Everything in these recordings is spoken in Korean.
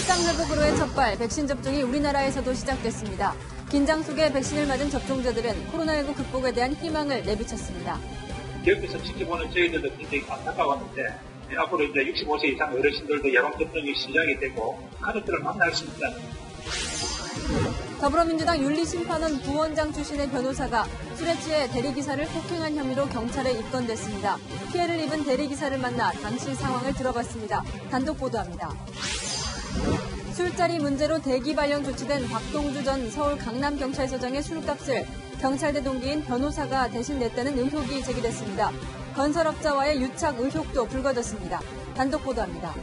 일상 회복으로의 첫발 백신 접종이 우리나라에서도 시작됐습니다. 긴장 속에 백신을 맞은 접종자들은 코로나19 극복에 대한 희망을 내비쳤습니다. 기업에서 지켜보는 저희들도 굉장히 안타까웠는데 앞으로 이제 65세 이상 어르신들도 예방접종이 시작이 되고 가족들을 만날 수 있다는. 더불어민주당 윤리심판원 부원장 출신의 변호사가 술에 취해 대리기사를 폭행한 혐의로 경찰에 입건됐습니다. 피해를 입은 대리기사를 만나 당시 상황을 들어봤습니다. 단독 보도합니다. 술자리 문제로 대기 발령 조치된 박동주 전 서울 강남경찰서장의 술값을 경찰대 동기인 변호사가 대신 냈다는 의혹이 제기됐습니다. 건설업자와의 유착 의혹도 불거졌습니다. 단독 보도합니다.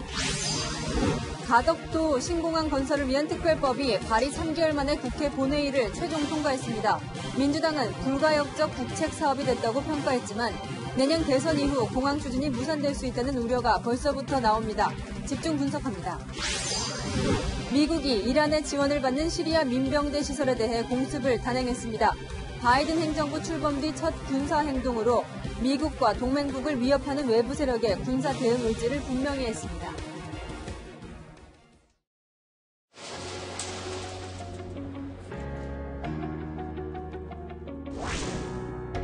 가덕도 신공항 건설을 위한 특별법이 발의 3개월 만에 국회 본회의를 최종 통과했습니다. 민주당은 불가역적 국책 사업이 됐다고 평가했지만 내년 대선 이후 공항 추진이 무산될 수 있다는 우려가 벌써부터 나옵니다. 집중 분석합니다. 미국이 이란의 지원을 받는 시리아 민병대 시설에 대해 공습을 단행했습니다. 바이든 행정부 출범 뒤 첫 군사 행동으로 미국과 동맹국을 위협하는 외부 세력의 군사 대응 의지를 분명히 했습니다.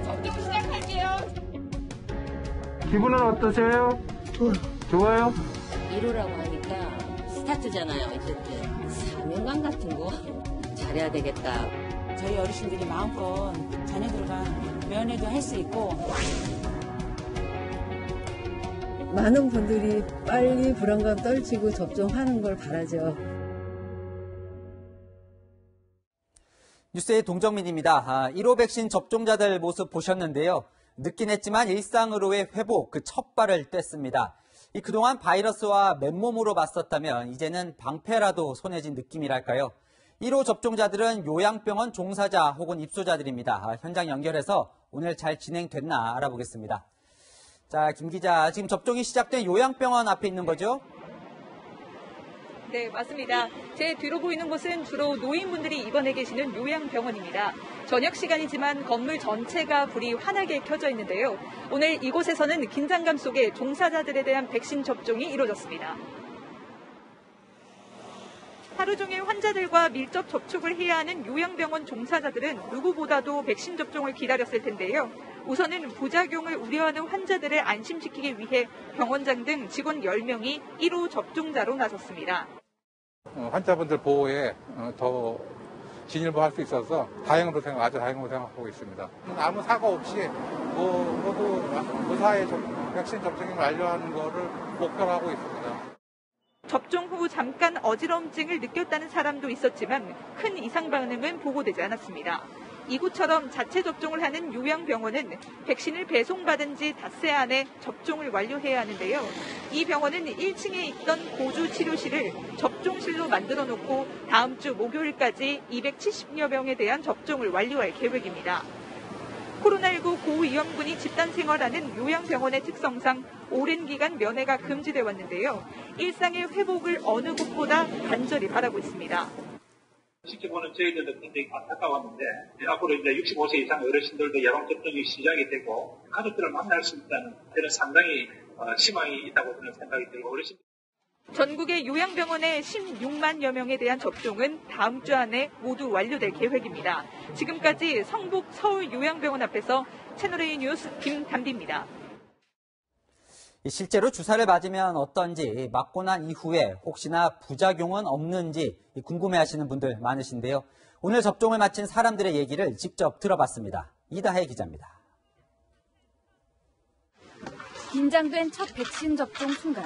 접종 시작할게요. 기분은 어떠세요? 좋아요? 1호라고 하니까 스타트잖아요. 어쨌든 사명감 같은 거 잘해야 되겠다. 저희 어르신들이 마음껏 자녀들과 면회도 할 수 있고 많은 분들이 빨리 불안감 떨치고 접종하는 걸 바라죠. 뉴스의 동정민입니다. 1호 백신 접종자들 모습 보셨는데요. 늦긴 했지만 일상으로의 회복, 그 첫 발을 뗐습니다. 그동안 바이러스와 맨몸으로 맞섰다면 이제는 방패라도 손해진 느낌이랄까요. 1호 접종자들은 요양병원 종사자 혹은 입소자들입니다. 현장 연결해서 오늘 잘 진행됐나 알아보겠습니다. 자, 김 기자, 지금 접종이 시작된 요양병원 앞에 있는 거죠? 네, 맞습니다. 제 뒤로 보이는 곳은 주로 노인분들이 입원해 계시는 요양병원입니다. 저녁 시간이지만 건물 전체가 불이 환하게 켜져 있는데요. 오늘 이곳에서는 긴장감 속에 종사자들에 대한 백신 접종이 이루어졌습니다. 하루 종일 환자들과 밀접 접촉을 해야 하는 요양병원 종사자들은 누구보다도 백신 접종을 기다렸을 텐데요. 우선은 부작용을 우려하는 환자들을 안심시키기 위해 병원장 등 직원 10명이 1호 접종자로 나섰습니다. 환자분들 보호에 더 진일보할 수 있어서 아주 다행으로 생각하고 있습니다. 아무 사고 없이 모두 무사히 백신 접종을 완료하는 것을 목표로 하고 있습니다. 접종 후 잠깐 어지러움증을 느꼈다는 사람도 있었지만 큰 이상 반응은 보고되지 않았습니다. 이곳처럼 자체 접종을 하는 요양병원은 백신을 배송받은 지 닷새 안에 접종을 완료해야 하는데요. 이 병원은 1층에 있던 고주 치료실을 접종실로 만들어 놓고 다음 주 목요일까지 270여 명에 대한 접종을 완료할 계획입니다. 코로나19 고위험군이 집단 생활하는 요양병원의 특성상 오랜 기간 면회가 금지돼 왔는데요. 일상의 회복을 어느 곳보다 간절히 바라고 있습니다. 지켜보는 저희들도 굉장히 안타까웠는데 앞으로 이제 65세 이상 어르신들도 예방접종이 시작이 되고 가족들을 만날 수 있다는 그런 상당히 희망이 있다고 저는 생각이 들고 어르신들. 전국의 요양병원의 16만여 명에 대한 접종은 다음 주 안에 모두 완료될 계획입니다. 지금까지 성북 서울요양병원 앞에서 채널A 뉴스 김담비입니다. 실제로 주사를 맞으면 어떤지, 맞고 난 이후에 혹시나 부작용은 없는지 궁금해하시는 분들 많으신데요. 오늘 접종을 마친 사람들의 얘기를 직접 들어봤습니다. 이다혜 기자입니다. 긴장된 첫 백신 접종 순간.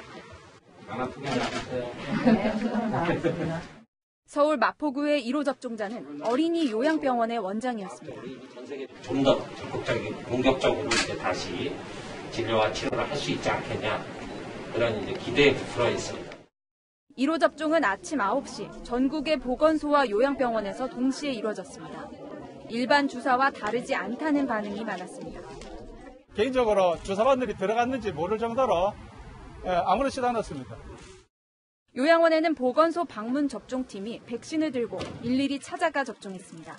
서울 마포구의 1호 접종자는 어린이 요양병원의 원장이었습니다. 좀 더 적극적인 공격적으로 이제 다시 진료와 치료를 할 수 있지 않겠냐 그런 이제 기대에 부풀어 있습니다. 1호 접종은 아침 9시 전국의 보건소와 요양병원에서 동시에 이루어졌습니다. 일반 주사와 다르지 않다는 반응이 많았습니다. 개인적으로 주사반들이 들어갔는지 모를 정도로 아무렇지도 않았습니다. 요양원에는 보건소 방문 접종팀이 백신을 들고 일일이 찾아가 접종했습니다.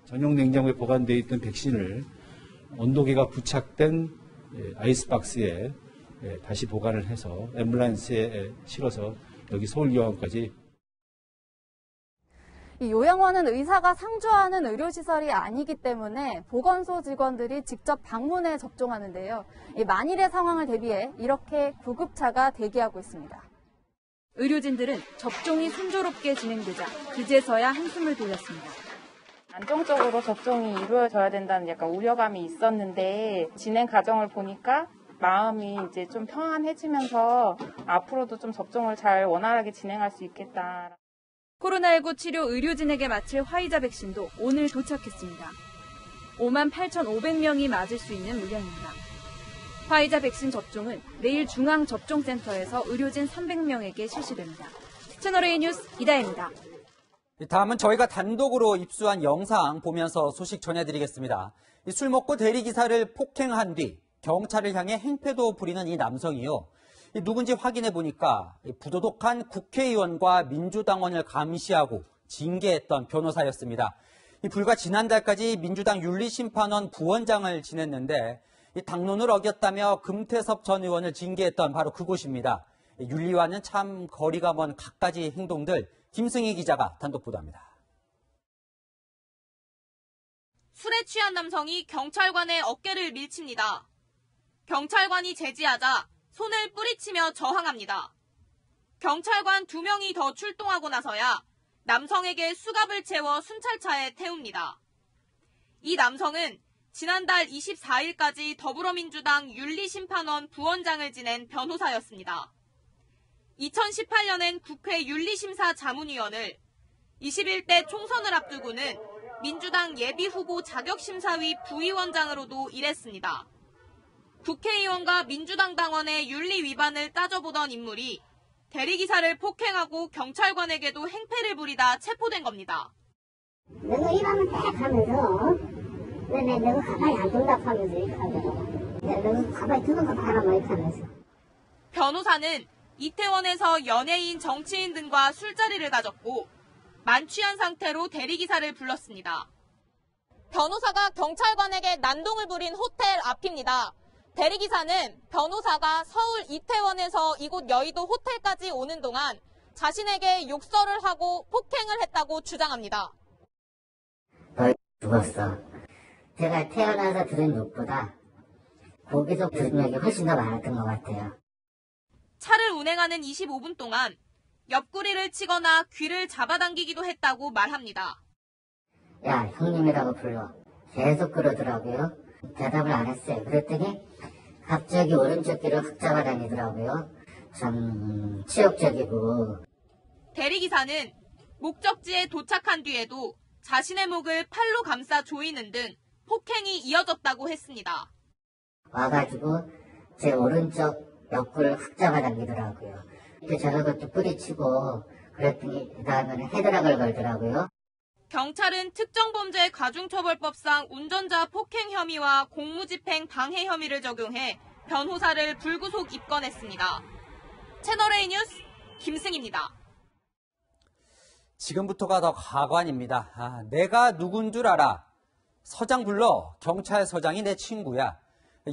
전용 냉장고에 보관되어 있던 백신을 온도계가 부착된 아이스박스에 다시 보관을 해서 앰뷸런스에 실어서 여기 서울요양까지 이 요양원은 의사가 상주하는 의료시설이 아니기 때문에 보건소 직원들이 직접 방문해 접종하는데요. 만일의 상황을 대비해 이렇게 구급차가 대기하고 있습니다. 의료진들은 접종이 순조롭게 진행되자 그제서야 한숨을 돌렸습니다. 안정적으로 접종이 이루어져야 된다는 약간 우려감이 있었는데 진행 과정을 보니까 마음이 이제 좀 평안해지면서 앞으로도 좀 접종을 잘 원활하게 진행할 수 있겠다. 코로나19 치료 의료진에게 맞힐 화이자 백신도 오늘 도착했습니다. 58,500명이 맞을 수 있는 물량입니다. 화이자 백신 접종은 내일 중앙접종센터에서 의료진 300명에게 실시됩니다. 채널A 뉴스 이다혜입니다. 다음은 저희가 단독으로 입수한 영상 보면서 소식 전해드리겠습니다. 술 먹고 대리기사를 폭행한 뒤 경찰을 향해 행패도 부리는 이 남성이요. 누군지 확인해 보니까 부도덕한 국회의원과 민주당원을 감시하고 징계했던 변호사였습니다. 불과 지난달까지 민주당 윤리심판원 부원장을 지냈는데 당론을 어겼다며 금태섭 전 의원을 징계했던 바로 그곳입니다. 윤리와는 참 거리가 먼 갖가지 행동들 김승희 기자가 단독 보도합니다. 술에 취한 남성이 경찰관의 어깨를 밀칩니다. 경찰관이 제지하자 손을 뿌리치며 저항합니다. 경찰관 2명이 더 출동하고 나서야 남성에게 수갑을 채워 순찰차에 태웁니다. 이 남성은 지난달 24일까지 더불어민주당 윤리심판원 부원장을 지낸 변호사였습니다. 2018년엔 국회 윤리심사 자문위원을, 21대 총선을 앞두고는 민주당 예비후보 자격심사위 부위원장으로도 일했습니다. 국회의원과 민주당 당원의 윤리 위반을 따져보던 인물이 대리기사를 폭행하고 경찰관에게도 행패를 부리다 체포된 겁니다. 너가 일하면 딱 하면서 왜 너가 가만히 안 둔다 하면서 이렇게 하더라고. 너가 가만히 두는 거 봐라 뭐 이렇게 하면서. 변호사는 이태원에서 연예인, 정치인 등과 술자리를 가졌고 만취한 상태로 대리기사를 불렀습니다. 변호사가 경찰관에게 난동을 부린 호텔 앞입니다. 대리기사는 변호사가 서울 이태원에서 이곳 여의도 호텔까지 오는 동안 자신에게 욕설을 하고 폭행을 했다고 주장합니다. 너 죽었어. 제가 태어나서 들은 욕보다 거기서 들은 욕이 훨씬 더 많았던 것 같아요. 차를 운행하는 25분 동안 옆구리를 치거나 귀를 잡아당기기도 했다고 말합니다. 야, 형님이라고 불러. 계속 그러더라고요. 대답을 안 했어요. 그랬더니 갑자기 오른쪽 귀를 훅 잡아다니더라고요. 참 치욕적이고. 대리기사는 목적지에 도착한 뒤에도 자신의 목을 팔로 감싸 조이는 등 폭행이 이어졌다고 했습니다. 와가지고 제 오른쪽 옆구리를 훅 잡아당기더라고요. 그때 저것도 뿌리치고 그랬더니 그 다음에는 헤드락을 걸더라고요. 경찰은 특정범죄 가중처벌법상 운전자 폭행 혐의와 공무집행 방해 혐의를 적용해 변호사를 불구속 입건했습니다. 채널A 뉴스 김승희입니다. 지금부터가 더 가관입니다. 내가 누군 줄 알아. 서장 불러. 경찰서장이 내 친구야.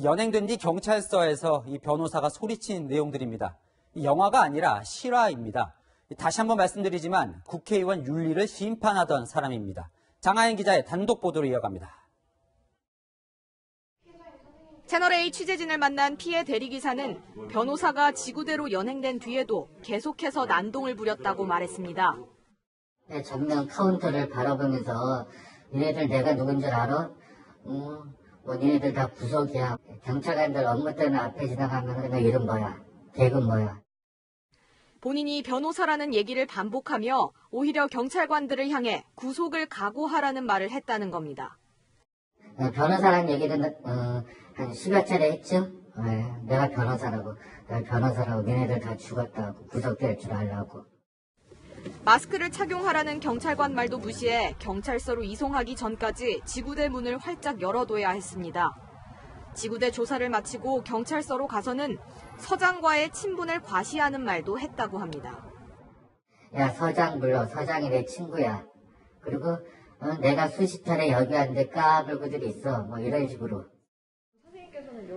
연행된 뒤 경찰서에서 이 변호사가 소리친 내용들입니다. 영화가 아니라 실화입니다. 다시 한번 말씀드리지만 국회의원 윤리를 심판하던 사람입니다. 장하연 기자의 단독 보도로 이어갑니다. 채널A 취재진을 만난 피해 대리기사는 변호사가 지구대로 연행된 뒤에도 계속해서 난동을 부렸다고 말했습니다. 정면 카운터를 바라보면서 니네들 내가 누군 줄 알아? 뭐 니네들 다 구속이야. 경찰관들 업무 때문에 앞에 지나가면 너 이름 뭐야? 계급 뭐야? 본인이 변호사라는 얘기를 반복하며 오히려 경찰관들을 향해 구속을 각오하라는 말을 했다는 겁니다. 변호사라는 얘기는 한 10여 차례 했죠. 내가 변호사라고. 내가 변호사라고 니네들 다 죽었다고. 구속될 줄 알라고. 마스크를 착용하라는 경찰관 말도 무시해 경찰서로 이송하기 전까지 지구대 문을 활짝 열어둬야 했습니다. 지구대 조사를 마치고 경찰서로 가서는 서장과의 친분을 과시하는 말도 했다고 합니다. 야, 서장 불러. 서장이 내 친구야. 그리고 내가 수십 차례 여기 왔는데 까불고들이 있어. 뭐 이런 식으로.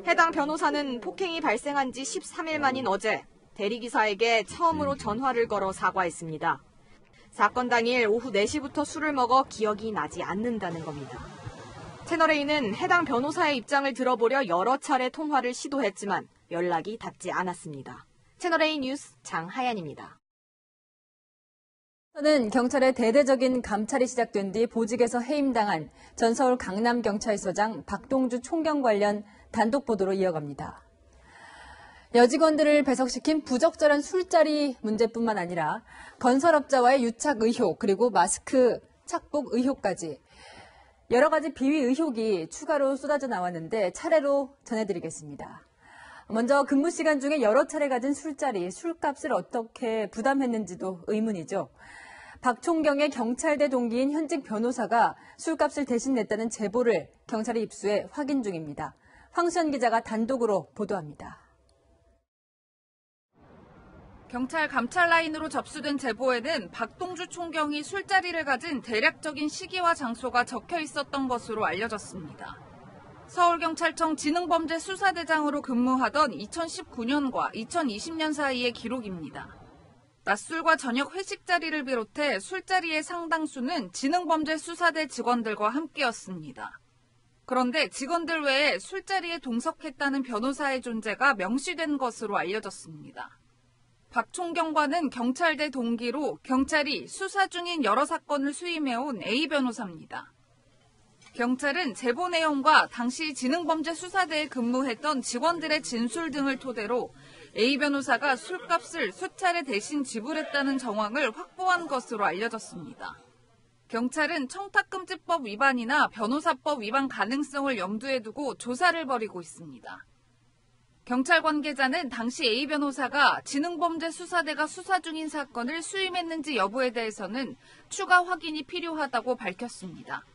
해당 변호사는 폭행이 발생한 지 13일 만인 어제 대리기사에게 처음으로 전화를 걸어 사과했습니다. 사건 당일 오후 4시부터 술을 먹어 기억이 나지 않는다는 겁니다. 채널A는 해당 변호사의 입장을 들어보려 여러 차례 통화를 시도했지만 연락이 닿지 않았습니다. 채널A 뉴스 장하연입니다. 저는 경찰의 대대적인 감찰이 시작된 뒤 보직에서 해임당한 전 서울 강남경찰서장 박동주 총경 관련 단독 보도로 이어갑니다. 여직원들을 배석시킨 부적절한 술자리 문제뿐만 아니라 건설업자와의 유착 의혹 그리고 마스크 착복 의혹까지 여러 가지 비위 의혹이 추가로 쏟아져 나왔는데 차례로 전해드리겠습니다. 먼저 근무 시간 중에 여러 차례 가진 술자리, 술값을 어떻게 부담했는지도 의문이죠. 박 총경의 경찰대 동기인 현직 변호사가 술값을 대신 냈다는 제보를 경찰이 입수해 확인 중입니다. 황수연 기자가 단독으로 보도합니다. 경찰 감찰 라인으로 접수된 제보에는 박동주 총경이 술자리를 가진 대략적인 시기와 장소가 적혀 있었던 것으로 알려졌습니다. 서울경찰청 지능범죄수사대장으로 근무하던 2019년과 2020년 사이의 기록입니다. 낮술과 저녁 회식 자리를 비롯해 술자리의 상당수는 지능범죄수사대 직원들과 함께였습니다. 그런데 직원들 외에 술자리에 동석했다는 변호사의 존재가 명시된 것으로 알려졌습니다. 박 총경과는 경찰대 동기로 경찰이 수사 중인 여러 사건을 수임해온 A 변호사입니다. 경찰은 제보 내용과 당시 지능범죄수사대에 근무했던 직원들의 진술 등을 토대로 A 변호사가 술값을 수차례 대신 지불했다는 정황을 확보한 것으로 알려졌습니다. 경찰은 청탁금지법 위반이나 변호사법 위반 가능성을 염두에 두고 조사를 벌이고 있습니다. 경찰 관계자는 당시 A 변호사가 지능범죄수사대가 수사 중인 사건을 수임했는지 여부에 대해서는 추가 확인이 필요하다고 밝혔습니다.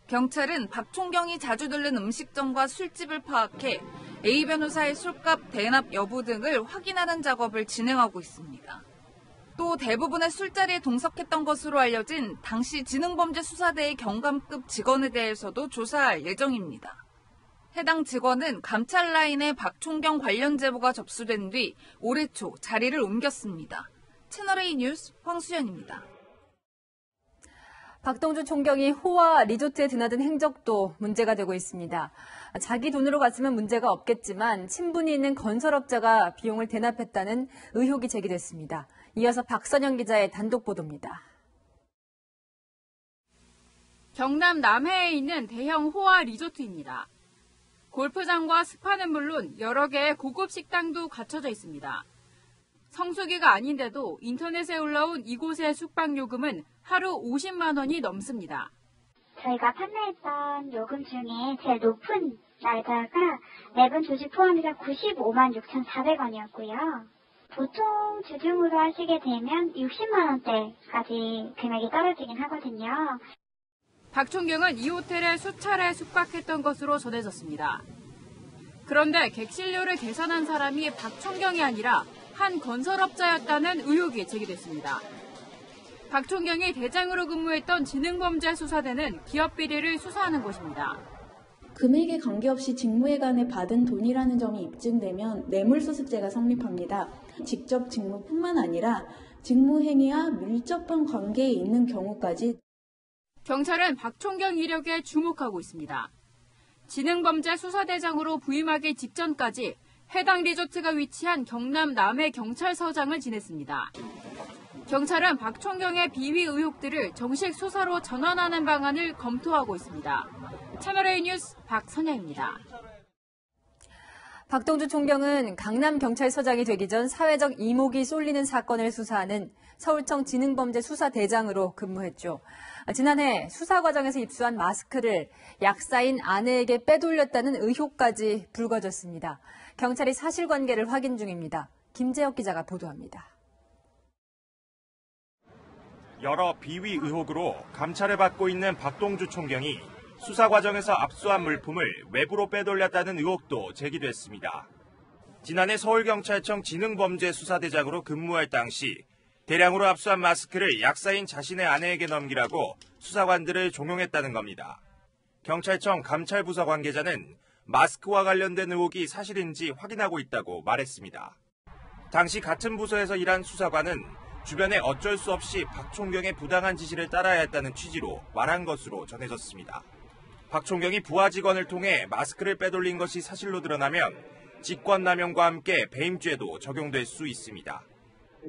경찰은 박 총경이 자주 들른 음식점과 술집을 파악해 A 변호사의 술값 대납 여부 등을 확인하는 작업을 진행하고 있습니다. 또 대부분의 술자리에 동석했던 것으로 알려진 당시 지능범죄수사대의 경감급 직원에 대해서도 조사할 예정입니다. 해당 직원은 감찰 라인에 박 총경 관련 제보가 접수된 뒤 올해 초 자리를 옮겼습니다. 채널A 뉴스 황수연입니다. 박동주 총경이 호화 리조트에 드나든 행적도 문제가 되고 있습니다. 자기 돈으로 갔으면 문제가 없겠지만 친분이 있는 건설업자가 비용을 대납했다는 의혹이 제기됐습니다. 이어서 박선영 기자의 단독 보도입니다. 경남 남해에 있는 대형 호화 리조트입니다. 골프장과 스파는 물론 여러 개의 고급 식당도 갖춰져 있습니다. 성수기가 아닌데도 인터넷에 올라온 이곳의 숙박 요금은 하루 50만 원이 넘습니다. 저희가 판매했던 요금 중에 제일 높은 날짜가 매분 조식 포함해서 95만 6,400원이었고요. 보통 주중으로 하시게 되면 60만 원대까지 금액이 떨어지긴 하거든요. 박 총경은 이 호텔에 수차례 숙박했던 것으로 전해졌습니다. 그런데 객실료를 계산한 사람이 박 총경이 아니라 한 건설업자였다는 의혹이 제기됐습니다. 박 총경이 대장으로 근무했던 지능범죄수사대는 기업 비리를 수사하는 곳입니다. 금액에 관계없이 직무에 관해 받은 돈이라는 점이 입증되면 뇌물수수죄가 성립합니다. 직접 직무뿐만 아니라 직무 행위와 밀접한 관계에 있는 경우까지 경찰은 박 총경 이력에 주목하고 있습니다. 지능범죄수사대장으로 부임하기 직전까지 해당 리조트가 위치한 경남 남해 경찰서장을 지냈습니다. 경찰은 박 총경의 비위 의혹들을 정식 수사로 전환하는 방안을 검토하고 있습니다. 채널A 뉴스 박선영입니다. 박동주 총경은 강남경찰서장이 되기 전 사회적 이목이 쏠리는 사건을 수사하는 서울청 지능범죄수사대장으로 근무했죠. 지난해 수사 과정에서 입수한 마스크를 약사인 아내에게 빼돌렸다는 의혹까지 불거졌습니다. 경찰이 사실관계를 확인 중입니다. 김재혁 기자가 보도합니다. 여러 비위 의혹으로 감찰을 받고 있는 박동주 총경이 수사 과정에서 압수한 물품을 외부로 빼돌렸다는 의혹도 제기됐습니다. 지난해 서울경찰청 지능범죄수사대장으로 근무할 당시 대량으로 압수한 마스크를 약사인 자신의 아내에게 넘기라고 수사관들을 종용했다는 겁니다. 경찰청 감찰부서 관계자는 마스크와 관련된 의혹이 사실인지 확인하고 있다고 말했습니다. 당시 같은 부서에서 일한 수사관은 주변에 어쩔 수 없이 박 총경의 부당한 지시를 따라야 했다는 취지로 말한 것으로 전해졌습니다. 박 총경이 부하 직원을 통해 마스크를 빼돌린 것이 사실로 드러나면 직권남용과 함께 배임죄도 적용될 수 있습니다.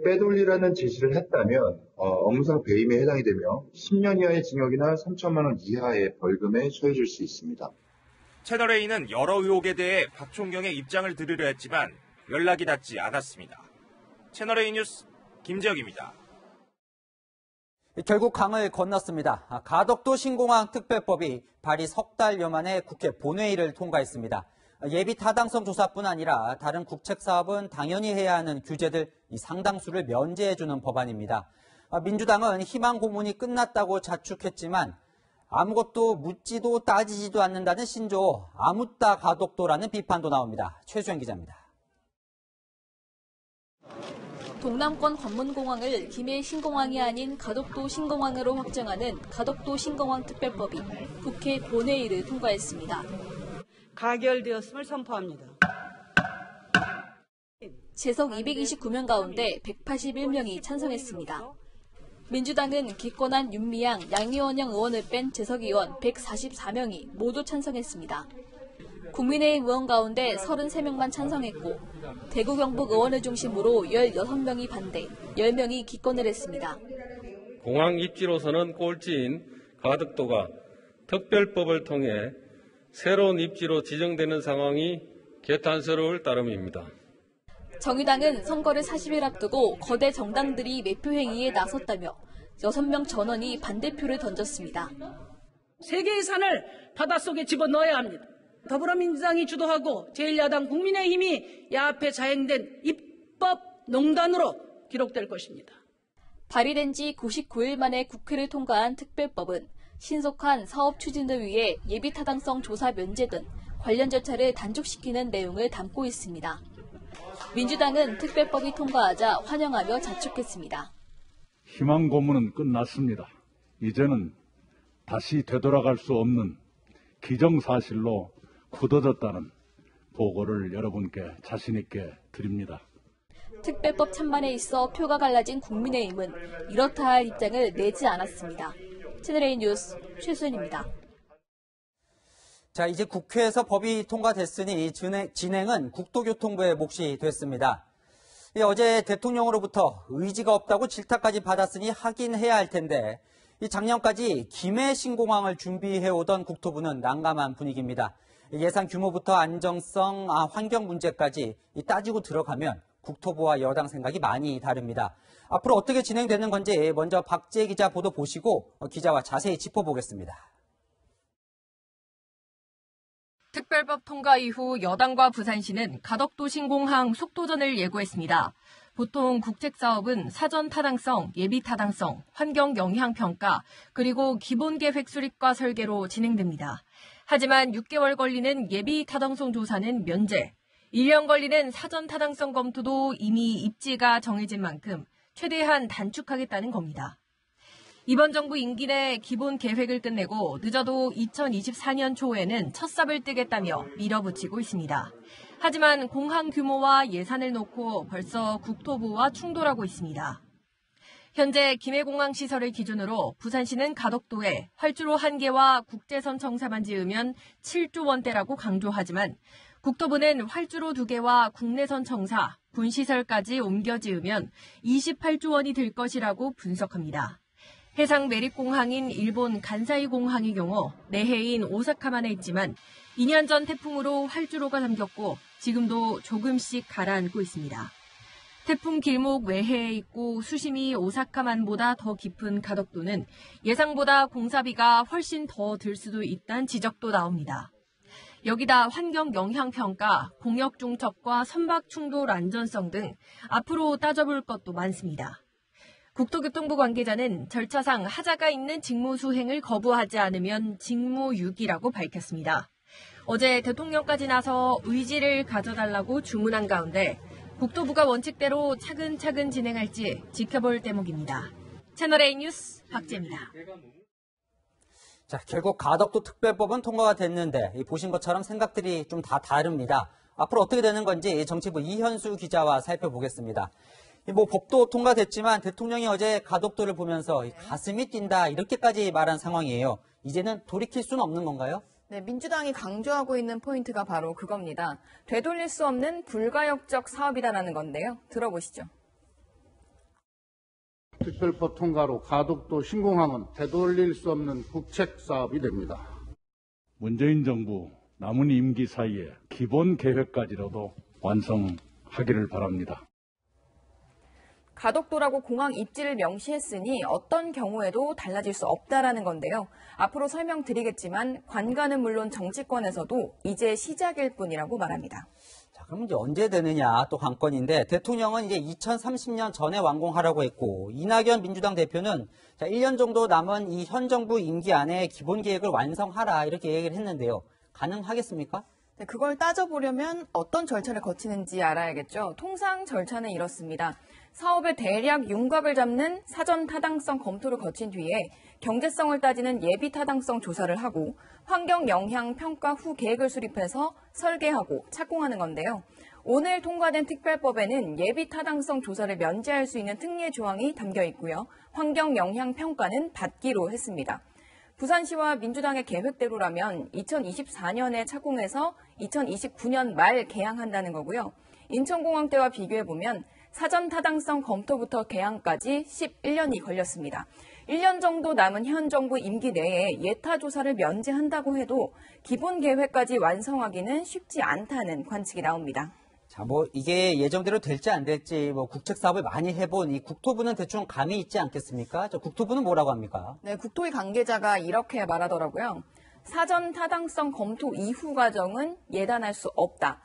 빼돌리라는 지시를 했다면 업무상 배임에 해당이 되며 10년 이하의 징역이나 3천만 원 이하의 벌금에 처해질 수 있습니다. 채널A는 여러 의혹에 대해 박 총경의 입장을 들으려 했지만 연락이 닿지 않았습니다. 채널A 뉴스 김재혁입니다. 결국 강을 건넜습니다. 가덕도 신공항 특별법이 발의 석 달여 만에 국회 본회의를 통과했습니다. 예비 타당성 조사뿐 아니라 다른 국책 사업은 당연히 해야 하는 규제들 상당수를 면제해주는 법안입니다. 민주당은 희망 고문이 끝났다고 자축했지만 아무것도 묻지도 따지지도 않는다는 신조어 아무따 가덕도라는 비판도 나옵니다. 최수영 기자입니다. 동남권 관문공항을 김해 신공항이 아닌 가덕도 신공항으로 확정하는 가덕도 신공항 특별법이 국회 본회의를 통과했습니다. 가결되었음을 선포합니다. 재석 229명 가운데 181명이 찬성했습니다. 민주당은 기권한 윤미향, 양이원영 의원을 뺀 재석 의원 144명이 모두 찬성했습니다. 국민의힘 의원 가운데 33명만 찬성했고 대구 경북 의원을 중심으로 16명이 반대, 10명이 기권을 했습니다. 공항 입지로서는 꼴찌인 가덕도가 특별법을 통해 새로운 입지로 지정되는 상황이 개탄스러울 따름입니다. 정의당은 선거를 40일 앞두고 거대 정당들이 매표 행위에 나섰다며 6명 전원이 반대표를 던졌습니다. 세계의 산을 바닷속에 집어넣어야 합니다. 더불어민주당이 주도하고 제1야당 국민의힘이 야합해 자행된 입법 농단으로 기록될 것입니다. 발의된 지 99일 만에 국회를 통과한 특별법은 신속한 사업 추진을 위해 예비타당성 조사 면제 등 관련 절차를 단축시키는 내용을 담고 있습니다. 민주당은 특별법이 통과하자 환영하며 자축했습니다. 희망 고문은 끝났습니다. 이제는 다시 되돌아갈 수 없는 기정사실로 굳어졌다는 보고를 여러분께 자신 있게 드립니다. 특별법 찬반에 있어 표가 갈라진 국민의힘은 이렇다 할 입장을 내지 않았습니다. 채널A 뉴스 최수연입니다. 자, 이제 국회에서 법이 통과됐으니 진행은 국토교통부의 몫이 됐습니다. 어제 대통령으로부터 의지가 없다고 질타까지 받았으니 하긴 해야 할 텐데 작년까지 김해 신공항을 준비해오던 국토부는 난감한 분위기입니다. 예산 규모부터 안정성, 환경 문제까지 따지고 들어가면 국토부와 여당 생각이 많이 다릅니다. 앞으로 어떻게 진행되는 건지 먼저 박지혜 기자 보도 보시고 기자와 자세히 짚어보겠습니다. 특별법 통과 이후 여당과 부산시는 가덕도 신공항 속도전을 예고했습니다. 보통 국책사업은 사전 타당성, 예비 타당성, 환경 영향 평가, 그리고 기본계획 수립과 설계로 진행됩니다. 하지만 6개월 걸리는 예비 타당성 조사는 면제, 1년 걸리는 사전 타당성 검토도 이미 입지가 정해진 만큼 최대한 단축하겠다는 겁니다. 이번 정부 임기 내 기본 계획을 끝내고 늦어도 2024년 초에는 첫 삽을 뜨겠다며 밀어붙이고 있습니다. 하지만 공항 규모와 예산을 놓고 벌써 국토부와 충돌하고 있습니다. 현재 김해공항 시설을 기준으로 부산시는 가덕도에 활주로 1개와 국제선 청사만 지으면 7조 원대라고 강조하지만 국토부는 활주로 2개와 국내선 청사, 군시설까지 옮겨 지으면 28조 원이 들 것이라고 분석합니다. 해상 매립공항인 일본 간사이 공항의 경우 내해인 오사카만에 있지만 2년 전 태풍으로 활주로가 잠겼고 지금도 조금씩 가라앉고 있습니다. 태풍 길목 외해에 있고 수심이 오사카만보다 더 깊은 가덕도는 예상보다 공사비가 훨씬 더 들 수도 있다는 지적도 나옵니다. 여기다 환경 영향 평가, 공역 중첩과 선박 충돌 안전성 등 앞으로 따져볼 것도 많습니다. 국토교통부 관계자는 절차상 하자가 있는 직무 수행을 거부하지 않으면 직무유기라고 밝혔습니다. 어제 대통령까지 나서 의지를 가져달라고 주문한 가운데 국토부가 원칙대로 차근차근 진행할지 지켜볼 대목입니다. 채널A 뉴스 박재입니다. 자, 결국 가덕도 특별법은 통과가 됐는데 보신 것처럼 생각들이 좀 다 다릅니다. 앞으로 어떻게 되는 건지 정치부 이현수 기자와 살펴보겠습니다. 법도 통과됐지만 대통령이 어제 가덕도를 보면서 가슴이 뛴다 이렇게까지 말한 상황이에요. 이제는 돌이킬 수는 없는 건가요? 네, 민주당이 강조하고 있는 포인트가 바로 그겁니다. 되돌릴 수 없는 불가역적 사업이다라는 건데요. 들어보시죠. 특별법 통과로 가덕도 신공항은 되돌릴 수 없는 국책 사업이 됩니다. 문재인 정부 남은 임기 사이에 기본 계획까지라도 완성하기를 바랍니다. 가덕도라고 공항 입지를 명시했으니 어떤 경우에도 달라질 수 없다라는 건데요. 앞으로 설명드리겠지만 관가는 물론 정치권에서도 이제 시작일 뿐이라고 말합니다. 자, 그럼 이제 언제 되느냐 또 관건인데 대통령은 이제 2030년 전에 완공하라고 했고 이낙연 민주당 대표는 1년 정도 남은 이 현 정부 임기 안에 기본 계획을 완성하라 이렇게 얘기를 했는데요. 가능하겠습니까? 네, 그걸 따져보려면 어떤 절차를 거치는지 알아야겠죠. 통상 절차는 이렇습니다. 사업의 대략 윤곽을 잡는 사전 타당성 검토를 거친 뒤에 경제성을 따지는 예비 타당성 조사를 하고 환경 영향 평가 후 계획을 수립해서 설계하고 착공하는 건데요. 오늘 통과된 특별법에는 예비 타당성 조사를 면제할 수 있는 특례 조항이 담겨 있고요. 환경 영향 평가는 받기로 했습니다. 부산시와 민주당의 계획대로라면 2024년에 착공해서 2029년 말 개항한다는 거고요. 인천공항 때와 비교해보면 사전 타당성 검토부터 개항까지 11년이 걸렸습니다. 1년 정도 남은 현 정부 임기 내에 예타 조사를 면제한다고 해도 기본 계획까지 완성하기는 쉽지 않다는 관측이 나옵니다. 자, 이게 예정대로 될지 안 될지 국책 사업을 많이 해본 이 국토부는 대충 감이 있지 않겠습니까? 국토부는 뭐라고 합니까? 네, 국토위 관계자가 이렇게 말하더라고요. 사전 타당성 검토 이후 과정은 예단할 수 없다.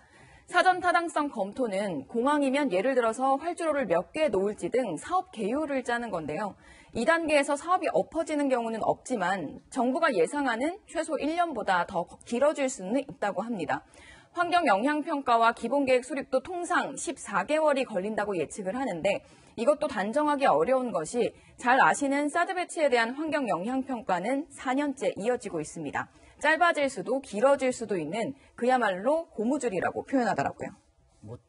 사전 타당성 검토는 공항이면 예를 들어서 활주로를 몇 개 놓을지 등 사업 개요를 짜는 건데요. 2단계에서 사업이 엎어지는 경우는 없지만 정부가 예상하는 최소 1년보다 더 길어질 수는 있다고 합니다. 환경 영향 평가와 기본 계획 수립도 통상 14개월이 걸린다고 예측을 하는데 이것도 단정하기 어려운 것이 잘 아시는 사드 배치에 대한 환경 영향 평가는 4년째 이어지고 있습니다. 짧아질 수도 길어질 수도 있는 그야말로 고무줄이라고 표현하더라고요.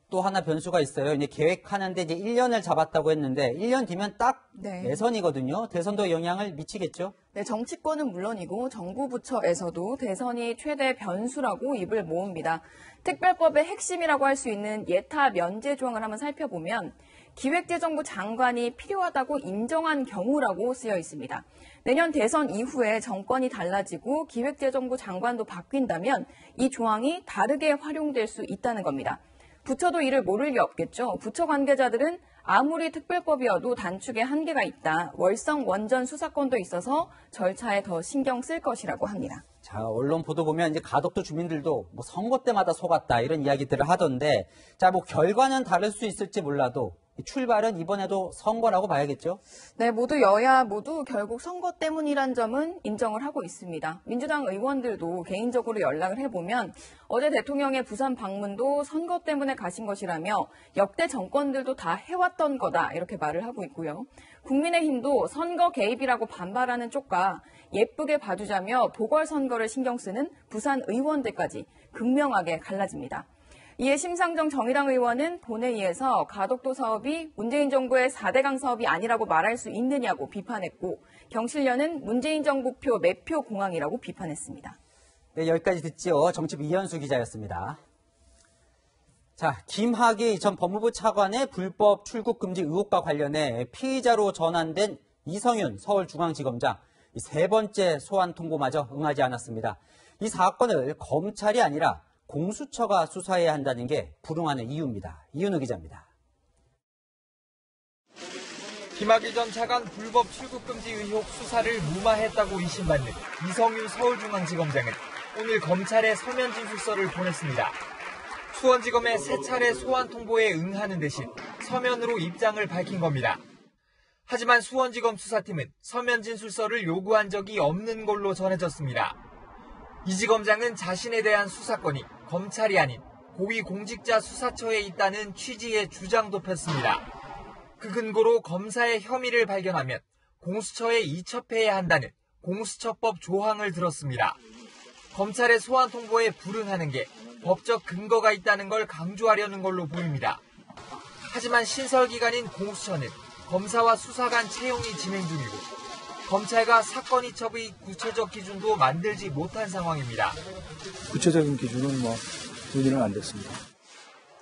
또 하나 변수가 있어요. 이제 계획하는데 이제 1년을 잡았다고 했는데 1년 뒤면 딱 대선이거든요. 대선도 영향을 미치겠죠? 네, 정치권은 물론이고 정부 부처에서도 대선이 최대 변수라고 입을 모읍니다. 특별법의 핵심이라고 할 수 있는 예타 면제 조항을 한번 살펴보면 기획재정부 장관이 필요하다고 인정한 경우라고 쓰여 있습니다. 내년 대선 이후에 정권이 달라지고 기획재정부 장관도 바뀐다면 이 조항이 다르게 활용될 수 있다는 겁니다. 부처도 이를 모를 리 없겠죠. 부처 관계자들은 아무리 특별법이어도 단축에 한계가 있다. 월성 원전 수사권도 있어서 절차에 더 신경 쓸 것이라고 합니다. 자, 언론 보도 보면 이제 가덕도 주민들도 선거 때마다 속았다 이런 이야기들을 하던데 자, 결과는 다를 수 있을지 몰라도 출발은 이번에도 선거라고 봐야겠죠? 네, 모두 여야 모두 결국 선거 때문이란 점은 인정을 하고 있습니다. 민주당 의원들도 개인적으로 연락을 해보면 어제 대통령의 부산 방문도 선거 때문에 가신 것이라며 역대 정권들도 다 해왔던 거다 이렇게 말을 하고 있고요. 국민의힘도 선거 개입이라고 반발하는 쪽과 예쁘게 봐주자며 보궐선거를 신경 쓰는 부산 의원들까지 극명하게 갈라집니다. 이에 심상정 정의당 의원은 본회의에서 가덕도 사업이 문재인 정부의 4대강 사업이 아니라고 말할 수 있느냐고 비판했고 경실련은 문재인 정부표 매표 공항이라고 비판했습니다. 네, 여기까지 듣지요. 정치부 이현수 기자였습니다. 자, 김학의 전 법무부 차관의 불법 출국 금지 의혹과 관련해 피의자로 전환된 이성윤 서울중앙지검장 세 번째 소환 통보마저 응하지 않았습니다. 이 사건을 검찰이 아니라 공수처가 수사해야 한다는 게 불응하는 이유입니다. 이윤우 기자입니다. 김학의 전 차관 불법 출국 금지 의혹 수사를 무마했다고 의심받는 이성윤 서울중앙지검장은 오늘 검찰에 서면 진술서를 보냈습니다. 수원지검의 세 차례 소환 통보에 응하는 대신 서면으로 입장을 밝힌 겁니다. 하지만 수원지검 수사팀은 서면 진술서를 요구한 적이 없는 걸로 전해졌습니다. 이 지검장은 자신에 대한 수사권이 검찰이 아닌 고위공직자 수사처에 있다는 취지의 주장도 폈습니다. 그 근거로 검사의 혐의를 발견하면 공수처에 이첩해야 한다는 공수처법 조항을 들었습니다. 검찰의 소환 통보에 불응하는 게 법적 근거가 있다는 걸 강조하려는 걸로 보입니다. 하지만 신설기관인 공수처는 검사와 수사관 채용이 진행 중이고 검찰과 사건 이첩의 구체적 기준도 만들지 못한 상황입니다. 구체적인 기준은 논의는 안 됐습니다.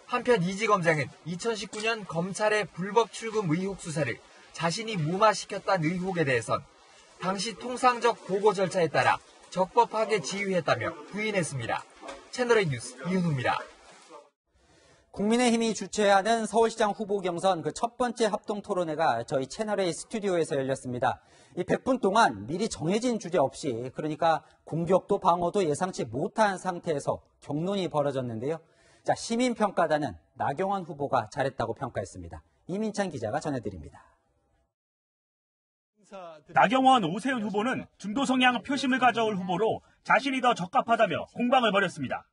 한편 이지검장은 2019년 검찰의 불법 출금 의혹 수사를 자신이 무마시켰다는 의혹에 대해선 당시 통상적 보고 절차에 따라 적법하게 지휘했다며 부인했습니다. 채널A 뉴스 이은우입니다. 국민의힘이 주최하는 서울시장 후보 경선 그 첫 번째 합동 토론회가 저희 채널A 스튜디오에서 열렸습니다. 이 100분 동안 미리 정해진 주제 없이 그러니까 공격도 방어도 예상치 못한 상태에서 격론이 벌어졌는데요. 자, 시민평가단은 나경원 후보가 잘했다고 평가했습니다. 이민찬 기자가 전해드립니다. 나경원, 오세훈 후보는 중도 성향 표심을 가져올 후보로 자신이 더 적합하다며 공방을 벌였습니다.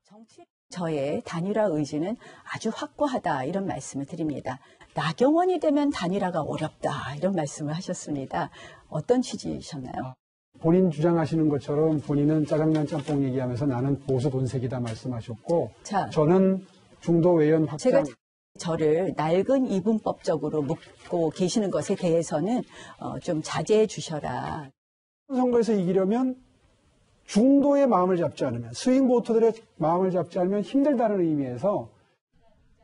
저의 단일화 의지는 아주 확고하다 이런 말씀을 드립니다. 나경원이 되면 단일화가 어렵다 이런 말씀을 하셨습니다. 어떤 취지셨나요? 본인 주장하시는 것처럼 본인은 짜장면 짬뽕 얘기하면서 나는 보수 본색이다 말씀하셨고 저는 중도 외연 확장. 제가 저를 낡은 이분법적으로 묻고 계시는 것에 대해서는 좀 자제해 주셔라. 선거에서 이기려면 중도의 마음을 잡지 않으면 스윙 보터들의 마음을 잡지 않으면 힘들다는 의미에서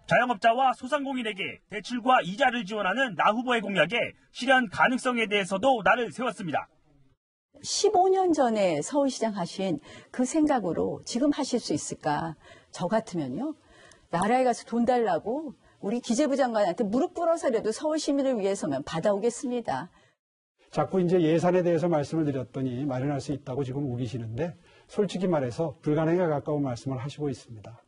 자영업자와 소상공인에게 대출과 이자를 지원하는 나 후보의 공약에 실현 가능성에 대해서도 나를 세웠습니다. 15년 전에 서울시장 하신 그 생각으로 지금 하실 수 있을까? 저 같으면요. 나라에 가서 돈 달라고 우리 기재부 장관한테 무릎 꿇어서라도 서울 시민을 위해서면 받아오겠습니다. 자꾸 이제 예산에 대해서 말씀을 드렸더니 마련할 수 있다고 지금 우기시는데 솔직히 말해서 불가능에 가까운 말씀을 하시고 있습니다.